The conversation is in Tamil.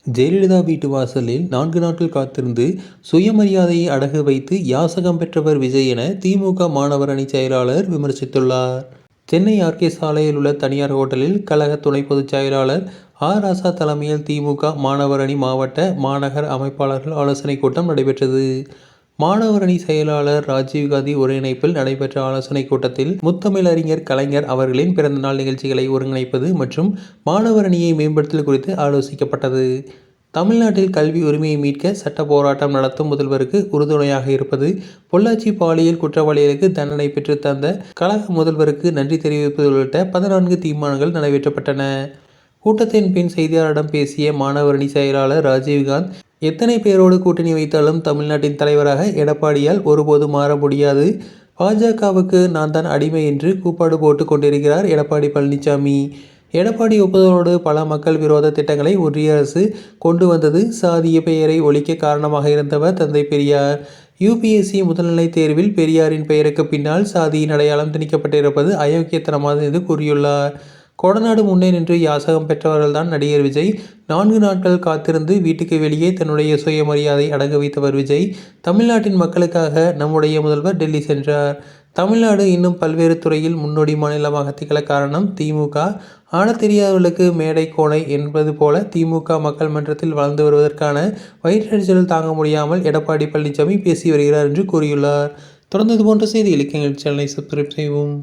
ஜெயலலிதா வீட்டு வாசலில் 4 நாட்கள் காத்திருந்து சுயமரியாதையை அடகு வைத்து யாசகம் பெற்றவர் விஜய் என திமுக மாணவர் அணி செயலாளர் விமர்சித்துள்ளார். சென்னை ஆர்கே சாலையில் உள்ள தனியார் ஹோட்டலில் கழக துணை பொதுச் செயலாளர் ராசா தலைமையில் திமுக மாணவர் அணி மாவட்ட, மாநகர அமைப்பாளர்கள் ஆலோசனைக் கூட்டம் நடைபெற்றது. மாணவர் அணி செயலாளர் ராஜீவ்காந்தி ஒருங்கிணைப்பில் நடைபெற்ற ஆலோசனைக் கூட்டத்தில் முத்தமிழறிஞர் கலைஞர் அவர்களின் பிறந்தநாள் நிகழ்ச்சிகளை ஒருங்கிணைப்பது மற்றும் மாணவர் அணியை மேம்படுத்துதல் குறித்து ஆலோசிக்கப்பட்டது. தமிழ்நாட்டில் கல்வி உரிமையை மீட்க சட்ட போராட்டம் நடத்தும் முதல்வருக்கு உறுதுணையாக இருப்பது, பொள்ளாச்சி பாலியல் குற்றவாளிகளுக்கு தண்டனை பெற்று தந்த கழக முதல்வருக்கு நன்றி தெரிவிப்பது உள்ளிட்ட 14 தீர்மானங்கள் நிறைவேற்றப்பட்டன. கூட்டத்தின் பின் செய்தியாளரிடம் பேசிய மாணவர் அணி செயலாளர் ராஜீவ்காந்த், எத்தனை பேரோடு கூட்டணி வைத்தாலும் தமிழ்நாட்டின் தலைவராக எடப்பாடியால் ஒருபோதும் மாற முடியாது. பாஜகவுக்கு நான் தான் அடிமை என்று கூப்பாடு போட்டு கொண்டிருக்கிறார் எடப்பாடி பழனிசாமி. எடப்பாடி ஒப்புதலோடு பல மக்கள் விரோத திட்டங்களை ஒன்றிய அரசு கொண்டு வந்தது. சாதிய பெயரை ஒழிக்க காரணமாக இருந்தவர் தந்தை பெரியார். UPSC முதல்நிலை தேர்வில் பெரியாரின் பெயருக்கு பின்னால் சாதியின் அடையாளம் திணிக்கப்பட்டிருப்பது அயோக்கியத்தனமானது என்று கூறியுள்ளார். கொடநாடு முன்னே நின்று யாசகம் பெற்றவர்கள்தான் நடிகர் விஜய். 4 நாட்கள் காத்திருந்து வீட்டுக்கு வெளியே தன்னுடைய சுயமரியாதை அடகு வைத்தவர் விஜய். தமிழ்நாட்டின் மக்களுக்காக நம்முடைய முதல்வர் டெல்லி சென்றார். தமிழ்நாடு இன்னும் பல்வேறு துறையில் முன்னோடி மாநிலமாக திகழ காரணம் திமுக. ஆளத் தெரியாதவர்களுக்கு மேடை கோணை என்பது போல திமுக மக்கள் மன்றத்தில் வளர்ந்து வருவதற்கான வயிற்றெரிச்சல் தாங்க முடியாமல் எடப்பாடி பழனிசாமி பேசி வருகிறார் என்று கூறியுள்ளார். தொடர்ந்து இது போன்ற செய்திகளுக்கு எங்கள் சேனலை சப்ஸ்கிரைப் செய்வோம்.